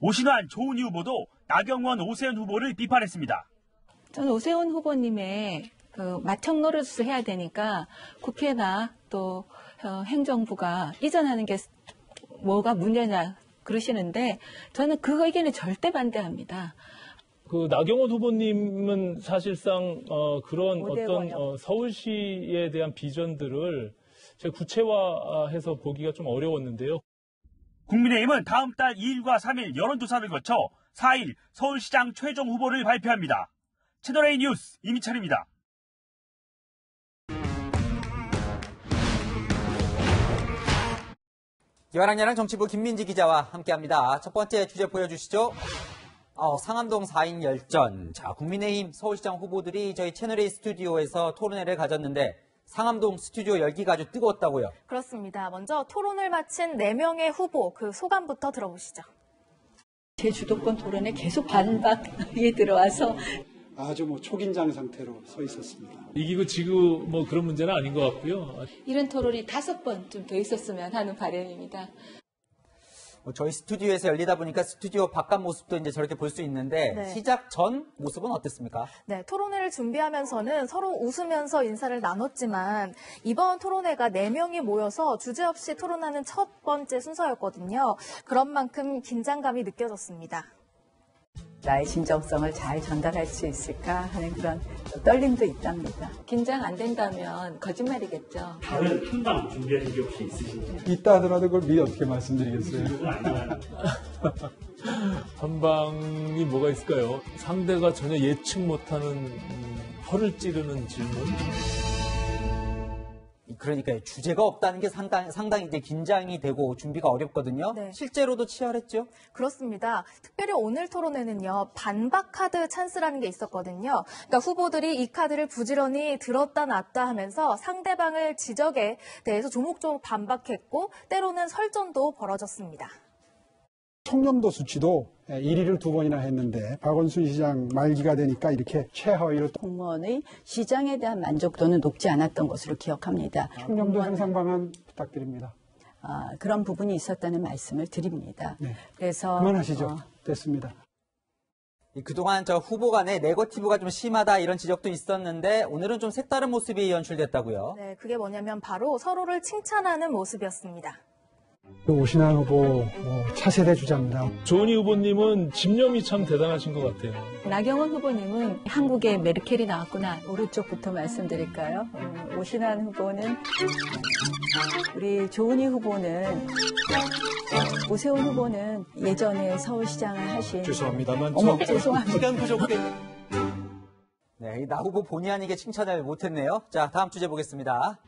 오신환, 조은희 후보도 나경원, 오세훈 후보를 비판했습니다. 저는 오세훈 후보님의 맏형 노릇을 해야 되니까 국회나 또 행정부가 이전하는 게 뭐가 문제냐 그러시는데 저는 그 의견에 절대 반대합니다. 나경원 후보님은 사실상 그런 어떤 서울시에 대한 비전들을 제가 구체화해서 보기가 좀 어려웠는데요. 국민의힘은 다음 달 2일과 3일 여론조사를 거쳐 4일 서울시장 최종 후보를 발표합니다. 채널A 뉴스 이민찬입니다. 열왕야랑 정치부 김민지 기자와 함께합니다. 첫 번째 주제 보여주시죠. 상암동 4인 열전. 자, 국민의힘 서울시장 후보들이 저희 채널A 스튜디오에서 토론회를 가졌는데 상암동 스튜디오 열기가 아주 뜨거웠다고요. 그렇습니다. 먼저 토론을 마친 4명의 후보 그 소감부터 들어보시죠. 제 주도권 토론에 계속 반박이 들어와서 아주 초긴장 상태로 서 있었습니다. 이기고 지고 그런 문제는 아닌 것 같고요. 이런 토론이 5번 좀 더 있었으면 하는 바람입니다. 저희 스튜디오에서 열리다 보니까 스튜디오 바깥 모습도 이제 저렇게 볼 수 있는데 네. 시작 전 모습은 어땠습니까? 네, 토론회를 준비하면서는 서로 웃으면서 인사를 나눴지만 이번 토론회가 4명이 모여서 주제 없이 토론하는 첫 번째 순서였거든요. 그런 만큼 긴장감이 느껴졌습니다. 나의 진정성을 잘 전달할 수 있을까 하는 그런 떨림도 있답니다. 긴장 안 된다면 거짓말이겠죠. 다른 탐방 준비하신 게 혹시 있으신가요? 있다 하더라도 그걸 미리 어떻게 말씀드리겠어요? 탐방이 뭐가 있을까요? 상대가 전혀 예측 못하는 허를 찌르는 질문? 그러니까 주제가 없다는 게 상당히 이제 긴장이 되고 준비가 어렵거든요. 네. 실제로도 치열했죠? 그렇습니다. 특별히 오늘 토론회는요, 반박 카드 찬스라는 게 있었거든요. 그러니까 후보들이 이 카드를 부지런히 들었다 놨다 하면서 상대방을 지적에 대해서 조목조목 반박했고 때로는 설전도 벌어졌습니다. 청렴도 수치도 1위를 2번이나 했는데 박원순 시장 말기가 되니까 이렇게 최하위로 공무원의 시장에 대한 만족도는 높지 않았던 것으로 기억합니다. 청렴도 향상 방안 부탁드립니다. 그런 부분이 있었다는 말씀을 드립니다. 네. 그래서 그만하시죠. 됐습니다. 그동안 저 후보 간에 네거티브가 좀 심하다 이런 지적도 있었는데 오늘은 좀 색다른 모습이 연출됐다고요. 네, 그게 뭐냐면 바로 서로를 칭찬하는 모습이었습니다. 오신환 후보 차세대 주자입니다. 조은희 후보님은 집념이 참 대단하신 것 같아요. 나경원 후보님은 한국에 메르켈이 나왔구나. 오른쪽부터 말씀드릴까요? 오신환 후보는, 우리 조은희 후보는, 오세훈 후보는 예전에 서울시장을 하신. 죄송합니다만. 죄송합니다. 시간 부족 때문에. 네, 나 후보 본의 아니게 칭찬을 못했네요. 자, 다음 주제 보겠습니다.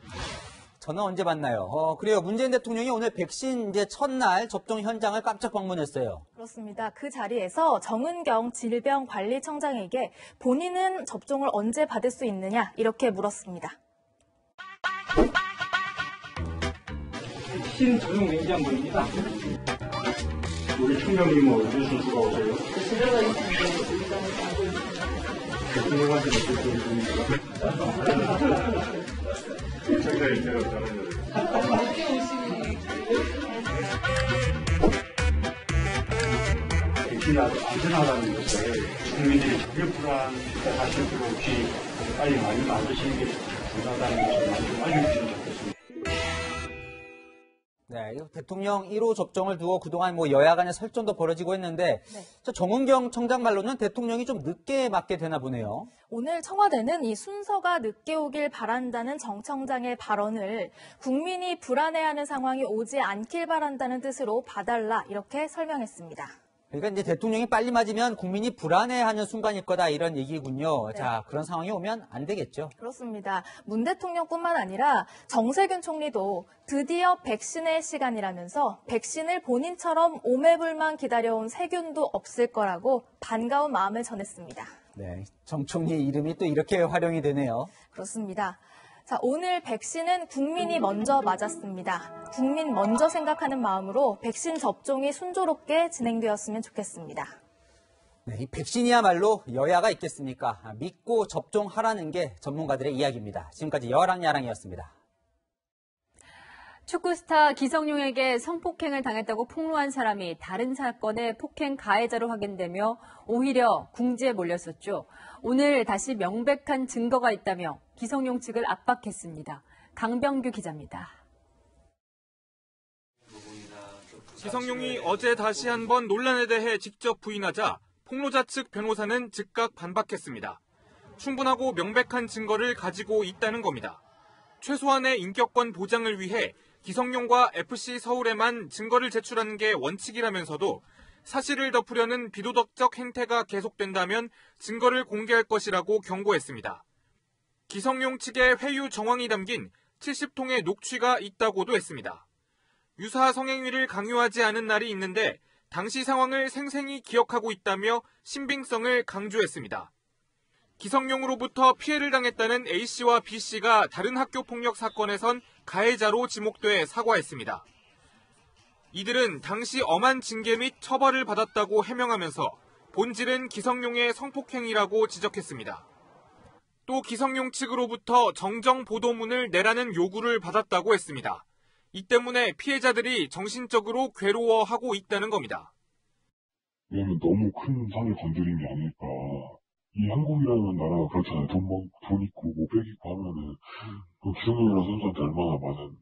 저는 언제 봤나요? 그래요. 문재인 대통령이 오늘 백신 이제 첫날 접종 현장을 깜짝 방문했어요. 그렇습니다. 그 자리에서 정은경 질병관리청장에게 본인은 접종을 언제 받을 수 있느냐 이렇게 물었습니다. 백신 접종 냉장고입니다. 우리 총장님 어디 순서가 오세요? 대통령한테 청장님 제가 전화드려요. 백신이 아주 안전하다는 것을 국민들이 전혀 불안하실 필요 없이 빨리 많이 맞으시는 게 중요하다는 것을 많이 좀 알려주시면 좋겠습니다. 네, 대통령 1호 접종을 두고 그동안 여야 간의 설전도 벌어지고 했는데 정은경 청장 말로는 대통령이 좀 늦게 맞게 되나 보네요. 오늘 청와대는 이 순서가 늦게 오길 바란다는 정 청장의 발언을 국민이 불안해하는 상황이 오지 않길 바란다는 뜻으로 봐달라 이렇게 설명했습니다. 그러니까 이제 대통령이 빨리 맞으면 국민이 불안해하는 순간일 거다 이런 얘기군요. 네. 자, 그런 상황이 오면 안 되겠죠. 그렇습니다. 문 대통령뿐만 아니라 정세균 총리도 드디어 백신의 시간이라면서 백신을 본인처럼 오매불만 기다려온 세균도 없을 거라고 반가운 마음을 전했습니다. 네, 정 총리 이름이 또 이렇게 활용이 되네요. 그렇습니다. 자, 오늘 백신은 국민이 먼저 맞았습니다. 국민 먼저 생각하는 마음으로 백신 접종이 순조롭게 진행되었으면 좋겠습니다. 네, 이 백신이야말로 여야가 있겠습니까? 믿고 접종하라는 게 전문가들의 이야기입니다. 지금까지 여랑야랑이었습니다. 축구 스타 기성용에게 성폭행을 당했다고 폭로한 사람이 다른 사건의 폭행 가해자로 확인되며 오히려 궁지에 몰렸었죠. 오늘 다시 명백한 증거가 있다며 기성용 측을 압박했습니다. 강병규 기자입니다. 기성용이 어제 다시 한번 논란에 대해 직접 부인하자 폭로자 측 변호사는 즉각 반박했습니다. 충분하고 명백한 증거를 가지고 있다는 겁니다. 최소한의 인격권 보장을 위해 기성용과 FC 서울에만 증거를 제출하는 게 원칙이라면서도 사실을 덮으려는 비도덕적 행태가 계속된다면 증거를 공개할 것이라고 경고했습니다. 기성용 측의 회유 정황이 담긴 70통의 녹취가 있다고도 했습니다. 유사 성행위를 강요하지 않은 날이 있는데 당시 상황을 생생히 기억하고 있다며 신빙성을 강조했습니다. 기성용으로부터 피해를 당했다는 A씨와 B씨가 다른 학교 폭력 사건에선 가해자로 지목돼 사과했습니다. 이들은 당시 엄한 징계 및 처벌을 받았다고 해명하면서 본질은 기성용의 성폭행이라고 지적했습니다. 또 기성용 측으로부터 정정 보도문을 내라는 요구를 받았다고 했습니다. 이 때문에 피해자들이 정신적으로 괴로워하고 있다는 겁니다. 이거는 너무 큰 상을 건드린 게 아닐까. 이 한국이라는 나라가 그렇잖아요. 돈 있고 백 있고 하면은 그 기성용이라는 선수한테 얼마나 많은.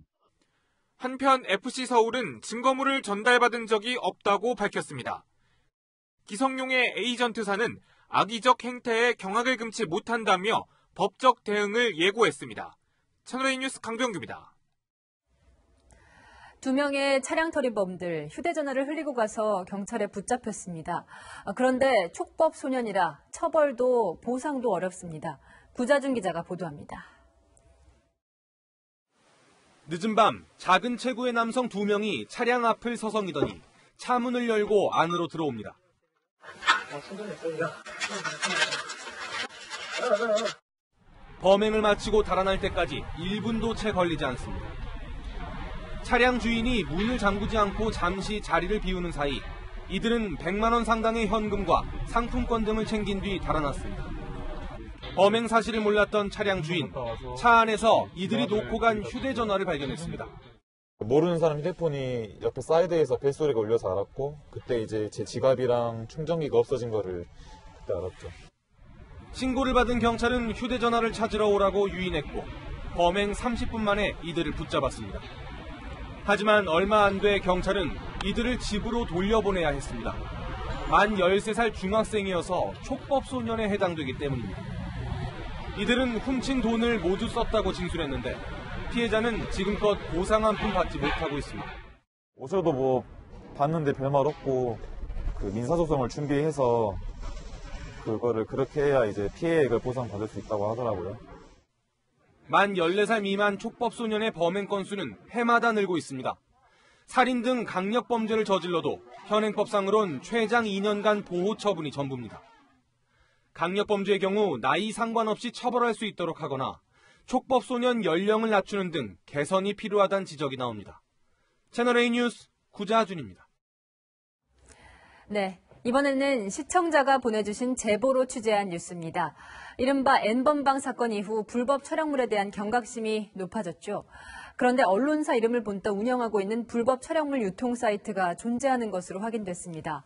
한편 FC 서울은 증거물을 전달받은 적이 없다고 밝혔습니다. 기성용의 에이전트사는 악의적 행태에 경악을 금치 못한다며 법적 대응을 예고했습니다. 채널A 뉴스 강병규입니다. 2명의 차량 터리범들 휴대전화를 흘리고 가서 경찰에 붙잡혔습니다. 그런데 촉법 소년이라 처벌도 보상도 어렵습니다. 구자준 기자가 보도합니다. 늦은 밤 작은 체구의 남성 2명이 차량 앞을 서성이더니 차 문을 열고 안으로 들어옵니다. 범행을 마치고 달아날 때까지 1분도 채 걸리지 않습니다. 차량 주인이 문을 잠그지 않고 잠시 자리를 비우는 사이 이들은 100만 원 상당의 현금과 상품권 등을 챙긴 뒤 달아났습니다. 범행 사실을 몰랐던 차량 주인, 차 안에서 이들이 놓고 간 휴대전화를 발견했습니다. 모르는 사람 휴대폰이 옆에 사이드에서 벨소리가 울려서 알았고 그때 이제 제 지갑이랑 충전기가 없어진 거를 그때 알았죠. 신고를 받은 경찰은 휴대전화를 찾으러 오라고 유인했고 범행 30분 만에 이들을 붙잡았습니다. 하지만 얼마 안 돼 경찰은 이들을 집으로 돌려보내야 했습니다. 만 13살 중학생이어서 촉법 소년에 해당되기 때문입니다. 이들은 훔친 돈을 모두 썼다고 진술했는데 피해자는 지금껏 보상 한 푼 받지 못하고 있습니다. 오셔도 뭐 봤는데 별말 없고 그 민사소송을 준비해서 그거를 그렇게 해야 이제 피해액을 보상받을 수 있다고 하더라고요. 만 14살 미만 촉법소년의 범행 건수는 해마다 늘고 있습니다. 살인 등 강력범죄를 저질러도 현행법상으론 최장 2년간 보호 처분이 전부입니다. 강력범죄의 경우 나이 상관없이 처벌할 수 있도록 하거나 촉법소년 연령을 낮추는 등 개선이 필요하다는 지적이 나옵니다. 채널A 뉴스 구자준입니다. 네, 이번에는 시청자가 보내주신 제보로 취재한 뉴스입니다. 이른바 N번방 사건 이후 불법 촬영물에 대한 경각심이 높아졌죠. 그런데 언론사 이름을 본떠 운영하고 있는 불법 촬영물 유통 사이트가 존재하는 것으로 확인됐습니다.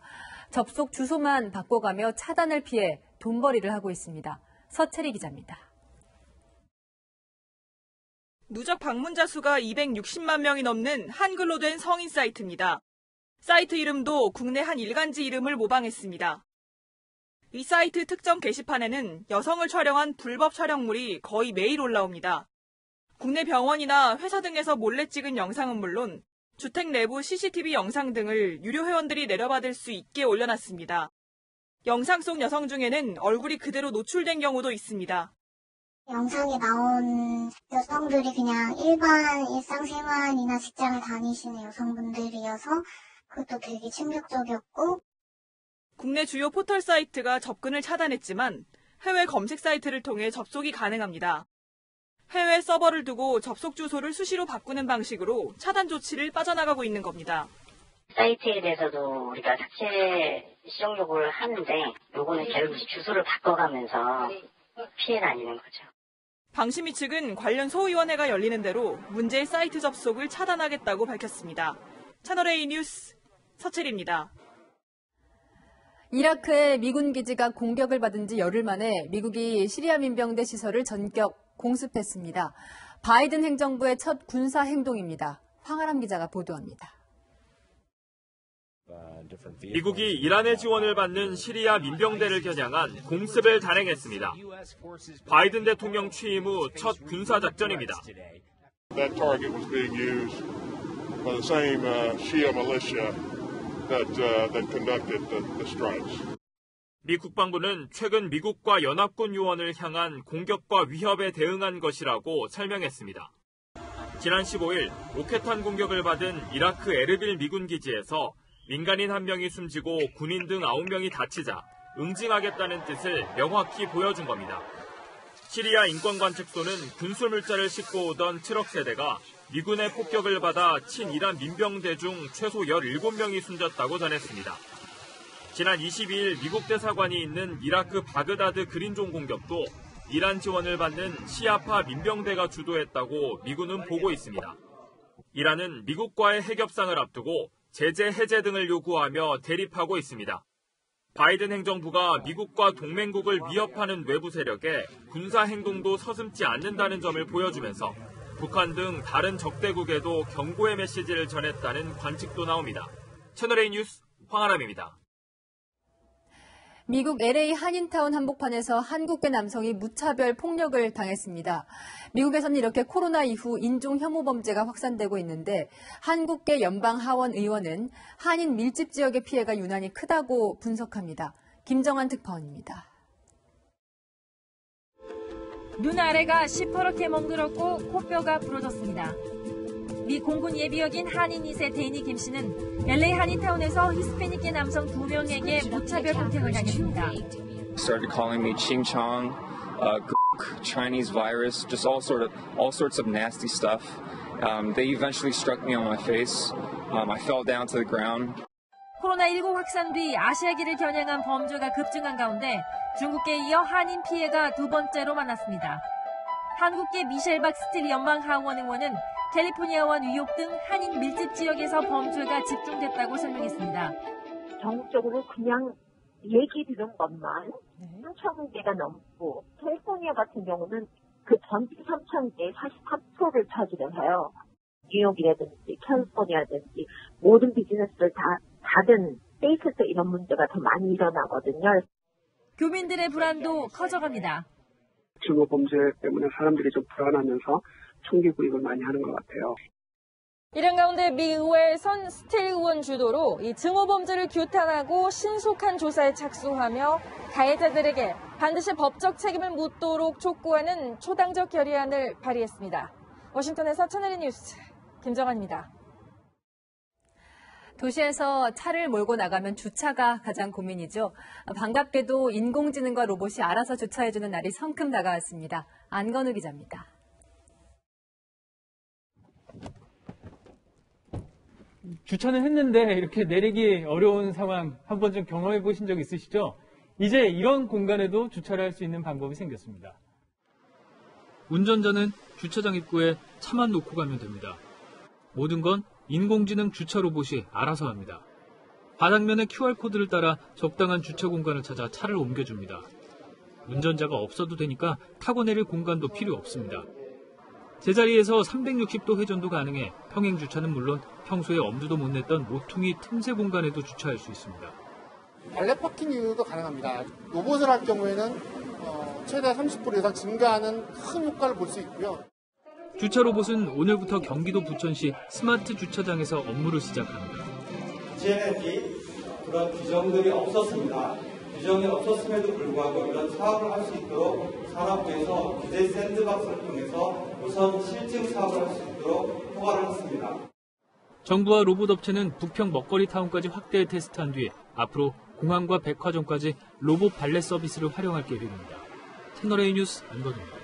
접속 주소만 바꿔가며 차단을 피해 돈벌이를 하고 있습니다. 서채리 기자입니다. 누적 방문자 수가 260만 명이 넘는 한글로 된 성인 사이트입니다. 사이트 이름도 국내 한 일간지 이름을 모방했습니다. 이 사이트 특정 게시판에는 여성을 촬영한 불법 촬영물이 거의 매일 올라옵니다. 국내 병원이나 회사 등에서 몰래 찍은 영상은 물론 주택 내부 CCTV 영상 등을 유료 회원들이 내려받을 수 있게 올려놨습니다. 영상 속 여성 중에는 얼굴이 그대로 노출된 경우도 있습니다. 영상에 나온 여성들이 그냥 일반 일상생활이나 직장을 다니시는 여성분들이어서 그것도 되게 충격적이었고. 국내 주요 포털 사이트가 접근을 차단했지만 해외 검색 사이트를 통해 접속이 가능합니다. 해외 서버를 두고 접속 주소를 수시로 바꾸는 방식으로 차단 조치를 빠져나가고 있는 겁니다. 사이트에 대해서도 우리가 삭제 시정 요구를 하는데 요거는 결국 주소를 바꿔가면서 피해가 아니는 거죠. 방심위 측은 관련 소위원회가 열리는 대로 문제의 사이트 접속을 차단하겠다고 밝혔습니다. 채널A 뉴스 서채리입니다. 이라크의 미군 기지가 공격을 받은 지 열흘 만에 미국이 시리아 민병대 시설을 전격 공습했습니다. 바이든 행정부의 첫 군사 행동입니다. 황아람 기자가 보도합니다. 미국이 이란의 지원을 받는 시리아 민병대를 겨냥한 공습을 단행했습니다. 바이든 대통령 취임 후 첫 군사작전입니다. That target was being used by the same Shia militia that conducted the strikes. 미 국방부는 최근 미국과 연합군 요원을 향한 공격과 위협에 대응한 것이라고 설명했습니다. 지난 15일 로켓탄 공격을 받은 이라크 에르빌 미군 기지에서 민간인 1명이 숨지고 군인 등 9명이 다치자 응징하겠다는 뜻을 명확히 보여준 겁니다. 시리아 인권관측소는 군수물자를 싣고 오던 트럭 세대가 미군의 폭격을 받아 친이란 민병대 중 최소 17명이 숨졌다고 전했습니다. 지난 22일 미국 대사관이 있는 이라크 바그다드 그린존 공격도 이란 지원을 받는 시아파 민병대가 주도했다고 미군은 보고 있습니다. 이란은 미국과의 핵협상을 앞두고 제재 해제 등을 요구하며 대립하고 있습니다. 바이든 행정부가 미국과 동맹국을 위협하는 외부 세력에 군사 행동도 서슴지 않는다는 점을 보여주면서 북한 등 다른 적대국에도 경고의 메시지를 전했다는 관측도 나옵니다. 채널A 뉴스 황아람입니다. 미국 LA 한인타운 한복판에서 한국계 남성이 무차별 폭력을 당했습니다. 미국에서는 이렇게 코로나 이후 인종 혐오 범죄가 확산되고 있는데 한국계 연방하원 의원은 한인 밀집 지역의 피해가 유난히 크다고 분석합니다. 김정한 특파원입니다. 눈 아래가 시퍼렇게 멍들었고 코뼈가 부러졌습니다. 미 공군 예비역인 한인 2세 데이니 김 씨는 LA 한인타운에서 히스패닉계 남성 2명에게 무차별 폭행을 당했습니다. Started calling me Ching Chong, Chinese virus, just all sorts of nasty stuff. They eventually struck me on my face. I fell down to the ground. 코로나19 확산 뒤 아시아계를 겨냥한 범죄가 급증한 가운데 중국계에 이어 한인 피해가 두 번째로 많았습니다. 한국계 미셸 박스틸 연방하원 의원은 캘리포니아와 뉴욕 등 한인 밀집 지역에서 범죄가 집중됐다고 설명했습니다. 전국적으로 그냥 얘기 들은 것만 3,000개가 넘고 캘리포니아 같은 경우는 그 전체 3,000개의 43%를 차지를 해요. 뉴욕이라든지 캘리포니아라든지 모든 비즈니스를 다 닫은 스테이트에서 이런 문제가 더 많이 일어나거든요. 교민들의 불안도 커져갑니다. 증오 범죄 때문에 사람들이 좀 불안하면서 총기 구입을 많이 하는 것 같아요. 이런 가운데 미 의회에선 스틸 의원 주도로 이 증오 범죄를 규탄하고 신속한 조사에 착수하며 가해자들에게 반드시 법적 책임을 묻도록 촉구하는 초당적 결의안을 발의했습니다. 워싱턴에서 채널A 뉴스 김정환입니다. 도시에서 차를 몰고 나가면 주차가 가장 고민이죠. 반갑게도 인공지능과 로봇이 알아서 주차해주는 날이 성큼 다가왔습니다. 안건우 기자입니다. 주차는 했는데 이렇게 내리기 어려운 상황 한 번쯤 경험해 보신 적 있으시죠? 이제 이런 공간에도 주차를 할 수 있는 방법이 생겼습니다. 운전자는 주차장 입구에 차만 놓고 가면 됩니다. 모든 건 인공지능 주차 로봇이 알아서 합니다. 바닥면의 QR코드를 따라 적당한 주차 공간을 찾아 차를 옮겨줍니다. 운전자가 없어도 되니까 타고 내릴 공간도 필요 없습니다. 제자리에서 360도 회전도 가능해 평행 주차는 물론 평소에 엄두도 못 냈던 모퉁이 틈새 공간에도 주차할 수 있습니다. 발레 파킹 이용도 가능합니다. 로봇을 할 경우에는 최대 30% 이상 증가하는 큰 효과를 볼 수 있고요. 주차 로봇은 오늘부터 경기도 부천시 스마트 주차장에서 업무를 시작합니다. 이제는 그런 규정들이 없었습니다. 규정이 없었음에도 불구하고 이런 사업을 할 수 있도록 산업부에서 규제 샌드박스를 통해서 우선 실증 사업을 할 수 있도록 허가를 했습니다. 정부와 로봇 업체는 부평 먹거리 타운까지 확대 테스트한 뒤에 앞으로 공항과 백화점까지 로봇 발레 서비스를 활용할 계획입니다. 채널A 뉴스 안건우입니다.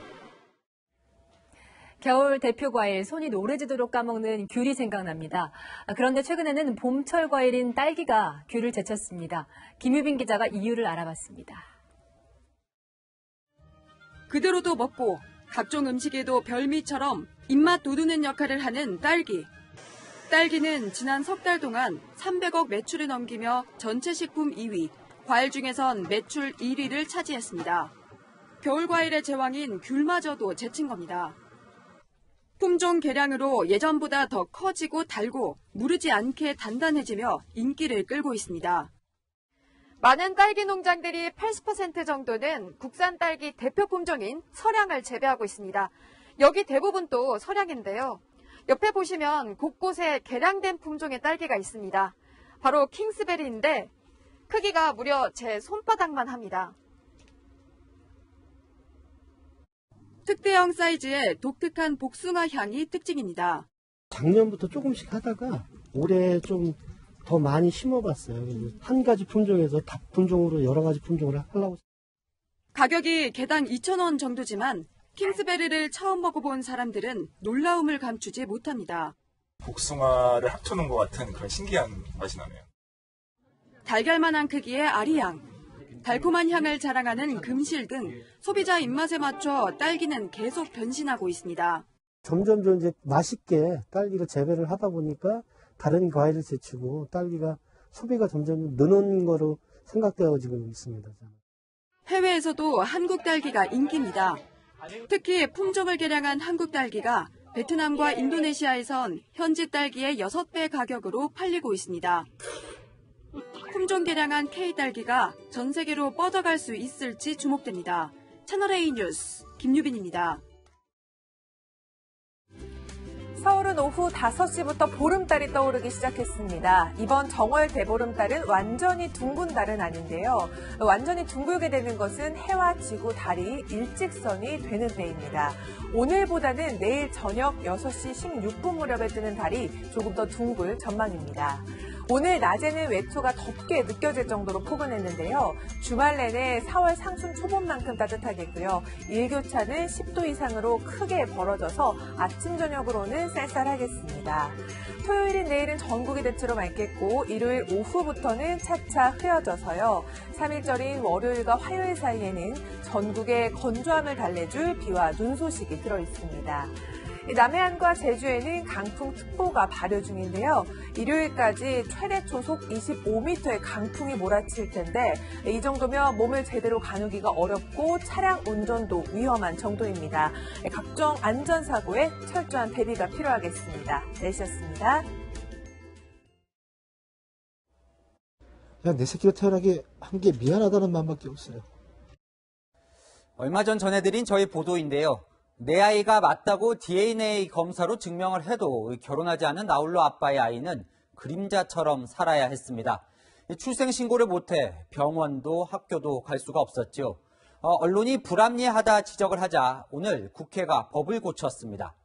겨울 대표 과일 손이 노래지도록 까먹는 귤이 생각납니다. 그런데 최근에는 봄철 과일인 딸기가 귤을 제쳤습니다. 김유빈 기자가 이유를 알아봤습니다. 그대로도 먹고 각종 음식에도 별미처럼 입맛 돋우는 역할을 하는 딸기. 딸기는 지난 석 달 동안 300억 매출을 넘기며 전체 식품 2위, 과일 중에선 매출 1위를 차지했습니다. 겨울 과일의 제왕인 귤마저도 제친 겁니다. 품종 개량으로 예전보다 더 커지고 달고 무르지 않게 단단해지며 인기를 끌고 있습니다. 많은 딸기 농장들이 80% 정도는 국산 딸기 대표 품종인 서량을 재배하고 있습니다. 여기 대부분 또 서량인데요. 옆에 보시면 곳곳에 개량된 품종의 딸기가 있습니다. 바로 킹스베리인데 크기가 무려 제 손바닥만 합니다. 특대형 사이즈의 독특한 복숭아 향이 특징입니다. 작년부터 조금씩 하다가 올해 좀 더 많이 심어봤어요. 한 가지 품종에서 다품종으로 여러 가지 품종을 하려고. 가격이 개당 2,000원 정도지만 킹스베리를 처음 먹어본 사람들은 놀라움을 감추지 못합니다. 복숭아를 합쳐놓은 것 같은 그런 신기한 맛이 나네요. 달걀만한 크기의 아리향, 달콤한 향을 자랑하는 금실 등 소비자 입맛에 맞춰 딸기는 계속 변신하고 있습니다. 점점 이제 맛있게 딸기를 재배를 하다 보니까 다른 과일을 제치고 딸기가 소비가 점점 느는 거로 생각되어지고 있습니다. 해외에서도 한국 딸기가 인기입니다. 특히 품종을 개량한 한국 딸기가 베트남과 인도네시아에선 현지 딸기의 6배 가격으로 팔리고 있습니다. 품종 개량한 K딸기가 전 세계로 뻗어갈 수 있을지 주목됩니다. 채널A 뉴스 김유빈입니다. 서울은 오후 5시부터 보름달이 떠오르기 시작했습니다. 이번 정월 대보름달은 완전히 둥근 달은 아닌데요. 완전히 둥글게 되는 것은 해와 지구, 달이 일직선이 되는 때입니다. 오늘보다는 내일 저녁 6시 16분 무렵에 뜨는 달이 조금 더 둥글 전망입니다. 오늘 낮에는 외투가 덥게 느껴질 정도로 포근했는데요. 주말 내내 4월 상순 초봄만큼 따뜻하겠고요. 일교차는 10도 이상으로 크게 벌어져서 아침 저녁으로는 쌀쌀하겠습니다. 토요일인 내일은 전국이 대체로 맑겠고 일요일 오후부터는 차차 흐려져서요. 3일절인 월요일과 화요일 사이에는 전국에 건조함을 달래줄 비와 눈 소식이 들어있습니다. 남해안과 제주에는 강풍특보가 발효 중인데요. 일요일까지 최대 초속 25m의 강풍이 몰아칠 텐데 이 정도면 몸을 제대로 가누기가 어렵고 차량 운전도 위험한 정도입니다. 각종 안전사고에 철저한 대비가 필요하겠습니다. 날씨였습니다. 야, 내 새끼로 태어나게 한 게 미안하다는 마음밖에 없어요. 얼마 전 전해드린 저희 보도인데요. 내 아이가 맞다고 DNA 검사로 증명을 해도 결혼하지 않은 나홀로 아빠의 아이는 그림자처럼 살아야 했습니다. 출생신고를 못해 병원도 학교도 갈 수가 없었죠. 언론이 불합리하다 지적을 하자 오늘 국회가 법을 고쳤습니다.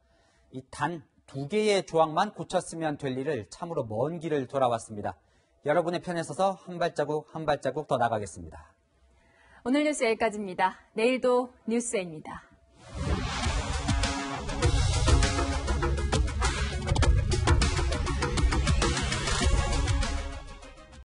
이 단 2개의 조항만 고쳤으면 될 일을 참으로 먼 길을 돌아왔습니다. 여러분의 편에 서서 한 발자국 더 나가겠습니다. 오늘 뉴스 여기까지입니다. 내일도 뉴스입니다.